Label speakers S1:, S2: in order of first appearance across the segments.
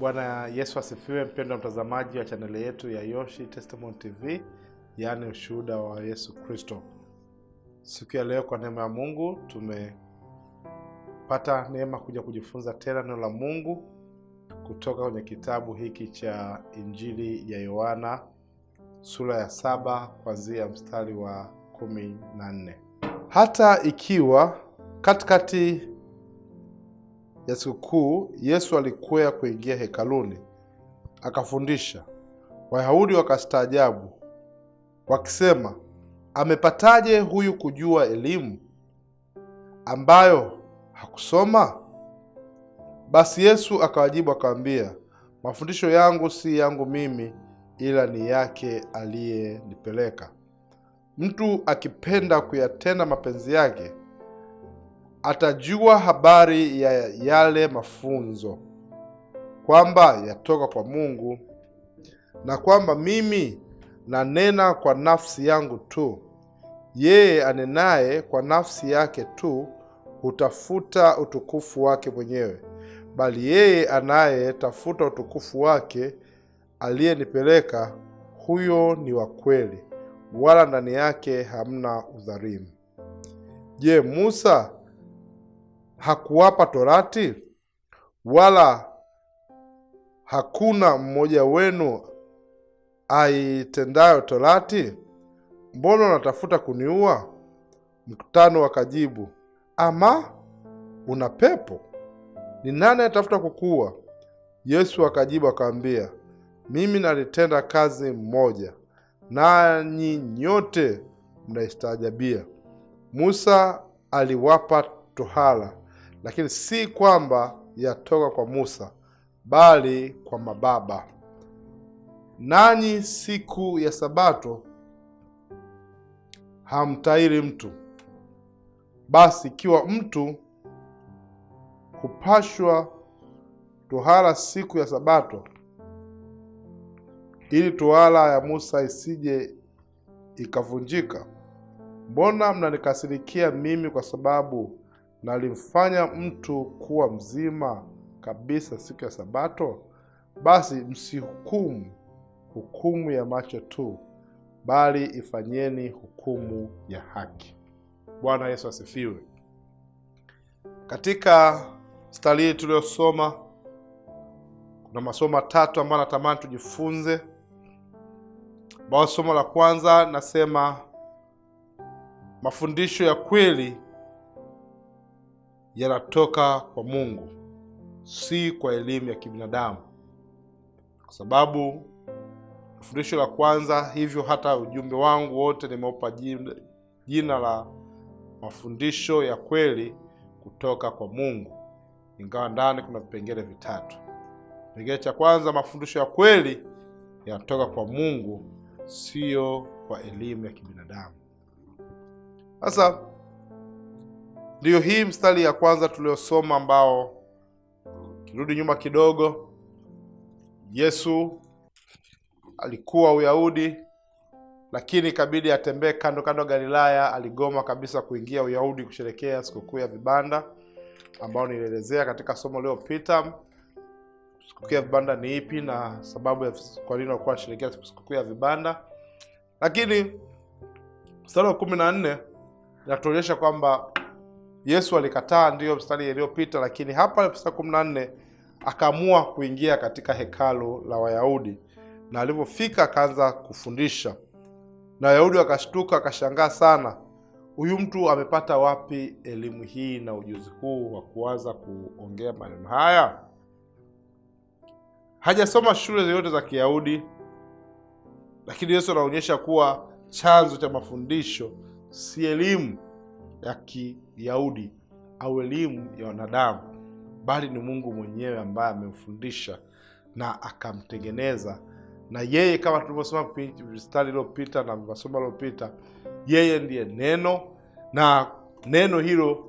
S1: Bwana Yesu asifiwe, mpendwa mtazamaji wa chaneli yetu ya Yoshi Testimony TV, yaani ushuhuda wa Yesu Kristo. Siku ya leo kwa neema ya Mungu tumepata neema kuja kujifunza tena neno la Mungu kutoka kwenye kitabu hiki cha Injili ya Yohana sura ya 7 kuanzia mstari wa 14. Hata ikiwa katikati ya sikukuu Yesu alikwea kuingia hekaluni akafundisha, Wayahudi wakastaajabu wakisema, amepataje huyu kujua elimu ambayo hakusoma? Basi Yesu akawajibu akawaambia, mafundisho yangu si yangu mimi, ila ni yake aliyenipeleka. Mtu akipenda kuyatenda mapenzi yake atajua habari ya yale mafunzo, kwamba yatoka kwa Mungu, na kwamba mimi nanena kwa nafsi yangu tu. Yeye anenaye kwa nafsi yake tu hutafuta utukufu wake mwenyewe, bali yeye anayetafuta utukufu wake aliyenipeleka, huyo ni wa kweli, wala ndani yake hamna udhalimu. Je, Musa hakuwapa Torati? Wala hakuna mmoja wenu aitendayo Torati? Mbona unatafuta kuniua? Mkutano wakajibu, ama una pepo? Ni nani atafuta kukuua? Yesu akajibu akawaambia, mimi nalitenda kazi mmoja, nanyi nyote mnaistaajabia. Musa aliwapa tohara, lakini si kwamba yatoka kwa Musa, bali kwa mababa. Nanyi siku ya Sabato hamtahiri mtu. Basi ikiwa mtu hupashwa tohara siku ya Sabato, ili tohara ya Musa isije ikavunjika, mbona mnanikasirikia mimi kwa sababu nalimfanya mtu kuwa mzima kabisa siku ya Sabato? Basi msihukumu hukumu ya macho tu, bali ifanyeni hukumu ya haki. Bwana Yesu asifiwe. Katika mstari hii tuliyosoma kuna masomo matatu ambayo natamani tujifunze. Bao somo la kwanza nasema mafundisho ya kweli yanatoka kwa Mungu, si kwa elimu ya kibinadamu. Kwa sababu fundisho la kwanza, hivyo hata ujumbe wangu wote nimeupa jina la mafundisho ya kweli kutoka kwa Mungu, ingawa ndani kuna vipengele vitatu. Kipengele cha kwanza, mafundisho ya kweli yanatoka kwa Mungu, sio kwa elimu ya kibinadamu. Sasa ndiyo hii mstari ya kwanza tuliosoma, ambao kirudi nyuma kidogo, Yesu alikuwa Uyahudi, lakini ikabidi atembee kando kando Galilaya. Aligoma kabisa kuingia Uyahudi kusherehekea sikukuu ya vibanda, ambao nilielezea katika somo lililopita. Sikukuu ya vibanda ni ipi na sababu ya kwa nini walikuwa wanasherehekea sikukuu ya vibanda. Lakini mstari wa 14 inatuonyesha kwamba Yesu alikataa, ndiyo mstari iliyopita, lakini hapa mstari 14 akaamua kuingia katika hekalu la Wayahudi, na alipofika akaanza kufundisha. Na Wayahudi wakashtuka, akashangaa sana, huyu mtu amepata wapi elimu hii na ujuzi huu wa kuanza kuongea maneno haya? Hajasoma shule zote za Kiyahudi. Lakini Yesu anaonyesha kuwa chanzo cha mafundisho si elimu ya Kiyahudi au elimu ya wanadamu, bali ni Mungu mwenyewe ambaye amemfundisha na akamtengeneza. Na yeye, kama tulivyosoma mstari uliopita na masomo yaliyopita, yeye ndiye neno, na neno hilo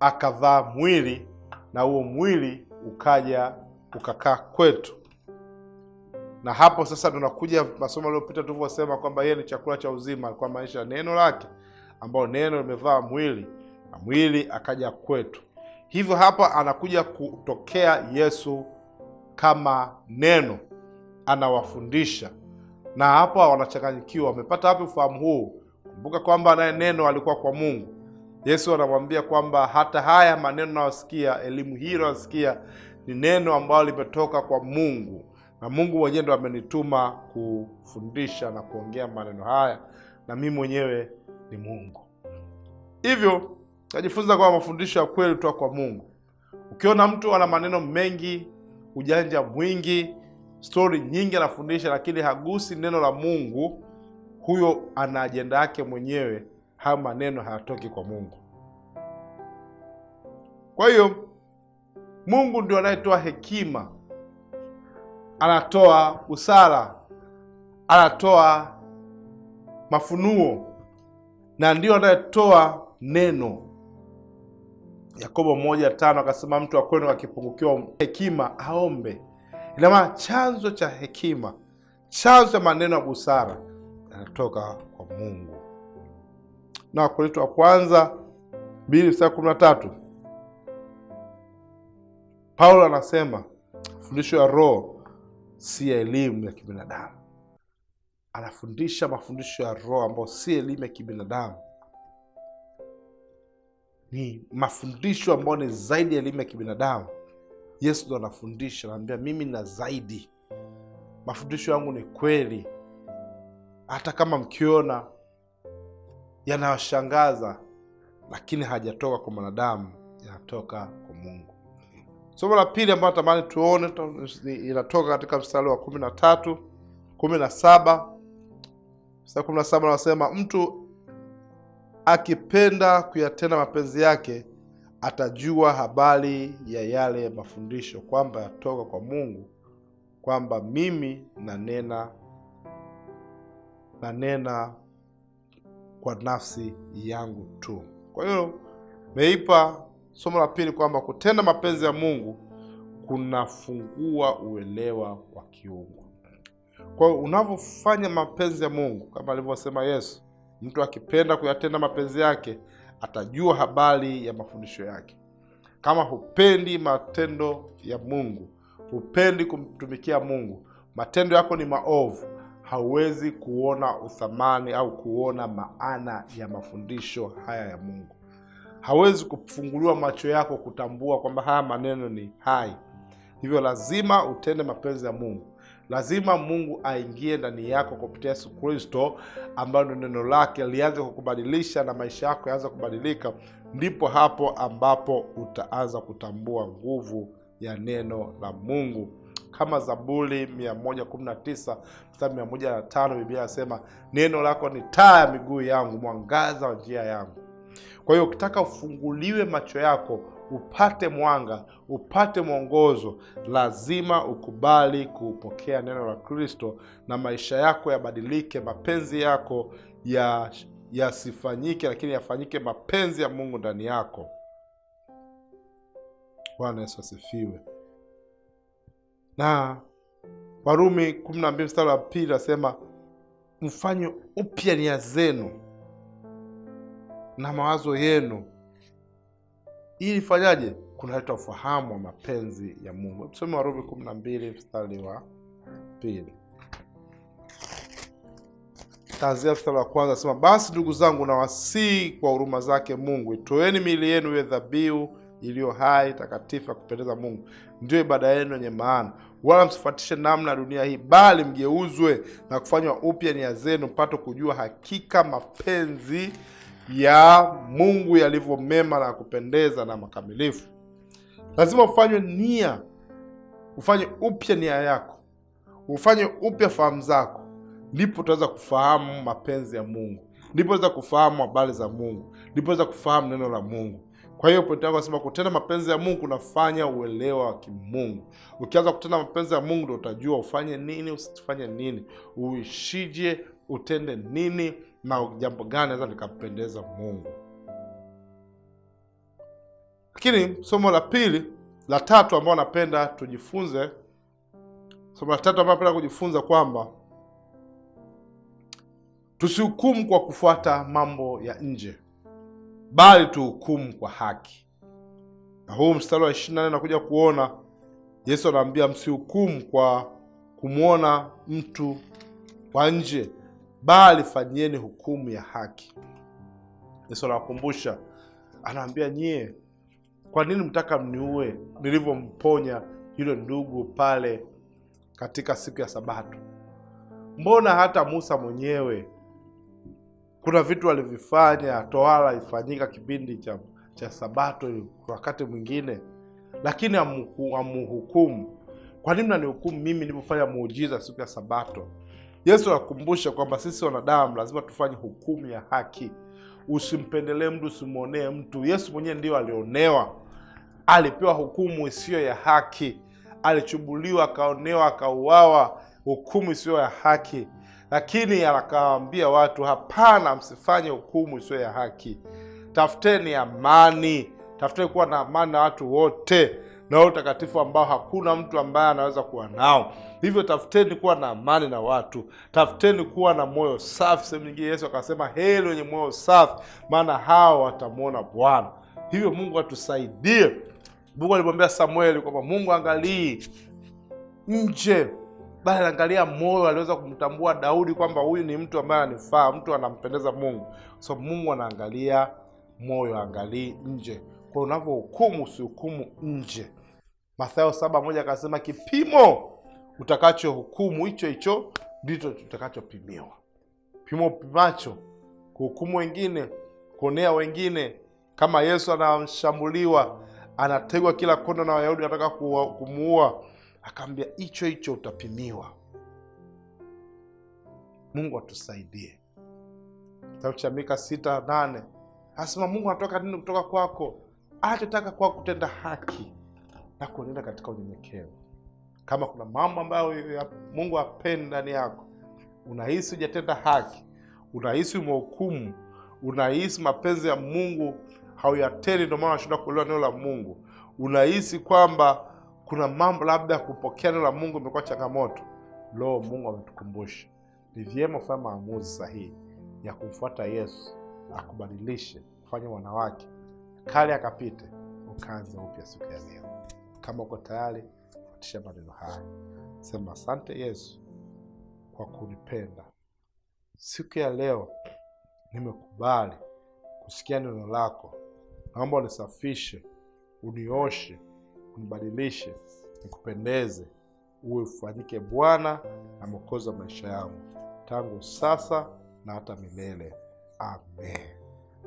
S1: akavaa mwili, na huo mwili ukaja ukakaa kwetu. Na hapo sasa tunakuja masomo yaliyopita tulivyosema kwamba yeye ni chakula cha uzima, alikuwa maisha neno lake, ambao neno limevaa mwili na mwili akaja kwetu. Hivyo hapa anakuja kutokea Yesu kama neno, anawafundisha. Na hapo wanachanganyikiwa, wamepata wapi ufahamu huu? Kumbuka kwamba naye neno alikuwa kwa Mungu. Yesu anamwambia kwamba hata haya maneno unayosikia, elimu hii unayosikia, ni neno ambalo limetoka kwa Mungu, na Mungu mwenyewe ndo amenituma kufundisha na kuongea maneno haya, na mimi mwenyewe ni Mungu. Hivyo najifunza kwamba mafundisho ya kweli kutoka kwa Mungu. Ukiona mtu ana maneno mengi, ujanja mwingi, story nyingi anafundisha, lakini hagusi neno la Mungu, huyo ana ajenda yake mwenyewe. Hayo maneno hayatoki kwa Mungu. Kwa hiyo Mungu ndio anayetoa hekima, anatoa busara, anatoa mafunuo, na ndio anayetoa neno. Yakobo 1:5 akasema, mtu wa kwenu akipungukiwa hekima aombe. Ina maana chanzo cha hekima, chanzo cha maneno ya busara yanatoka kwa Mungu. Na Wakorintho wa kwanza 2:13 Paulo anasema fundisho ya Roho si elimu ya kibinadamu. Anafundisha mafundisho ya Roho ambayo si elimu ya kibinadamu, ni mafundisho ambayo ni zaidi ya elimu ya kibinadamu. Yesu ndo anafundisha, anambia mimi na zaidi, mafundisho yangu ni kweli, hata kama mkiona yanawashangaza, lakini hajatoka kwa mwanadamu, yanatoka kwa Mungu. Somo la pili ambalo natamani tuone inatoka katika mstari wa 17. Mstari 17 anasema, mtu akipenda kuyatenda mapenzi yake atajua habari ya yale mafundisho kwamba yatoka kwa Mungu, kwamba mimi nanena kwa nafsi yangu tu. Kwa hiyo meipa somo la pili kwamba kutenda mapenzi ya Mungu kunafungua uelewa wa kiungu. Kwa hiyo unavyofanya mapenzi ya Mungu, kama alivyosema Yesu, mtu akipenda kuyatenda mapenzi yake atajua habari ya mafundisho yake. Kama hupendi matendo ya Mungu, hupendi kumtumikia Mungu, matendo yako ni maovu, hauwezi kuona uthamani au kuona maana ya mafundisho haya ya Mungu. Hawezi kufunguliwa macho yako kutambua kwamba haya maneno ni hai. Hivyo lazima utende mapenzi ya Mungu. Lazima Mungu aingie ndani yako kupitia Yesu Kristo, ambayo neno lake lianze kukubadilisha na maisha yako yaanze kubadilika. Ndipo hapo ambapo utaanza kutambua nguvu ya neno la Mungu. Kama Zaburi 119 mstari 105 Biblia inasema, neno lako ni taa ya miguu yangu, mwangaza wa njia yangu. Kwa hiyo ukitaka ufunguliwe macho yako, upate mwanga, upate mwongozo, lazima ukubali kupokea neno la Kristo na maisha yako yabadilike, mapenzi yako yasifanyike, lakini yafanyike mapenzi ya Mungu ndani yako. Bwana Yesu asifiwe. Na Warumi 12 mstari wa 2 nasema, mfanye upya nia zenu na mawazo yenu, ili fanyaje? Kunaleta ufahamu wa mapenzi ya Mungu. Tusome Warumi 12 mstari wa 2. Taanzia mstari wa kwanza, nasema, basi ndugu zangu, nawasihi kwa huruma zake Mungu, itoeni miili yenu iwe dhabihu iliyo hai, takatifu, ya kupendeza Mungu, ndio ibada yenu yenye maana. Wala msifuatishe namna ya dunia hii, bali mgeuzwe na kufanywa upya nia zenu, mpate kujua hakika mapenzi ya Mungu yalivyo mema na kupendeza na makamilifu. Lazima ufanye nia, ufanye upya nia yako, ufanye upya fahamu zako, ndipo utaweza kufahamu mapenzi ya Mungu, ndipo utaweza kufahamu habari za Mungu, ndipo utaweza kufahamu neno la Mungu. Kwa hiyo pointi yangu nasema kutenda mapenzi ya Mungu kunafanya uelewa wa kimungu. Ukianza kutenda mapenzi ya Mungu ndio utajua ufanye nini, usifanye nini, uishije, utende nini, na jambo gani naweza likampendeza Mungu. Lakini somo la tatu ambao napenda tujifunze, kujifunza kwamba tusihukumu kwa kufuata mambo ya nje, bali tuhukumu kwa haki. Na huu mstari wa 24 nakuja kuona Yesu anaambia msihukumu kwa kumwona mtu kwa nje, bali fanyieni hukumu ya haki. Yesu anawakumbusha, anaambia nyie, kwa nini mtaka mniue nilivyomponya yule ndugu pale katika siku ya Sabato? Mbona hata Musa mwenyewe kuna vitu alivifanya, tohara ifanyika kipindi cha Sabato wakati mwingine, lakini amuhukumu. Kwa nini mnanihukumu mimi nilipofanya muujiza siku ya Sabato? Yesu anakumbusha kwamba sisi wanadamu lazima tufanye hukumu ya haki. Usimpendelee mtu, usimuonee mtu. Yesu mwenyewe ndio alionewa, alipewa hukumu isiyo ya haki, alichubuliwa, akaonewa, akauawa, hukumu isiyo ya haki. Lakini akawaambia watu, hapana, msifanye hukumu isiyo ya haki. Tafuteni amani, tafuteni kuwa na amani na watu wote, na utakatifu ambao hakuna mtu ambaye anaweza kuwa nao. Hivyo tafuteni kuwa na amani na watu, tafuteni kuwa na moyo safi. Sehemu nyingine Yesu akasema, heri wenye moyo safi, maana hao watamwona Bwana. Hivyo Mungu atusaidie. Mungu alimwambia Samueli kwamba Mungu angalii nje, bali angalia moyo. Aliweza kumtambua Daudi kwamba huyu ni mtu ambaye ananifaa, mtu anampendeza Mungu. So Mungu anaangalia moyo, angalii nje. Kwa unavyohukumu, usihukumu nje. Mathayo 7:1 akasema, kipimo utakachohukumu hicho hicho ndicho utakachopimiwa. Pimo pimacho kuhukumu wengine, kuonea wengine. Kama Yesu anashambuliwa, anategwa kila kona na Wayahudi wanataka kumuua, akaambia hicho hicho utapimiwa. Mungu atusaidie. Kitabu cha Mika 6:8 anasema, Mungu anataka nini kutoka kwako? Anataka kwako kutenda haki na kuenenda katika unyenyekevu. Kama kuna mambo ambayo Mungu hapendi ndani yako, unahisi hujatenda haki, unahisi umehukumu, unahisi mapenzi ya Mungu hauyatendi, ndio maana unashinda kuelewa neno la Mungu, unahisi kwamba kuna mambo labda ya kupokea neno la Mungu imekuwa changamoto, Mungu ametukumbusha ni vyema kufanya maamuzi sahihi ya kumfuata Yesu, akubadilishe, kufanya wanawake kale akapite, ukaanze upya siku ya leo. Kama uko tayari kufuatisha maneno haya, sema, asante Yesu kwa kunipenda. Siku ya leo nimekubali kusikia neno lako. Naomba unisafishe, unioshe, unibadilishe, nikupendeze, uwe ufanyike Bwana na Mwokozi wa maisha yangu, tangu sasa na hata milele. Amen.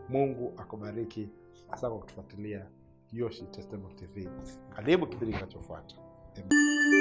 S1: Mungu akubariki. Asante kwa kutufuatilia Yoshi Testimony TV. Karibu kipindi kinachofuata. Amen.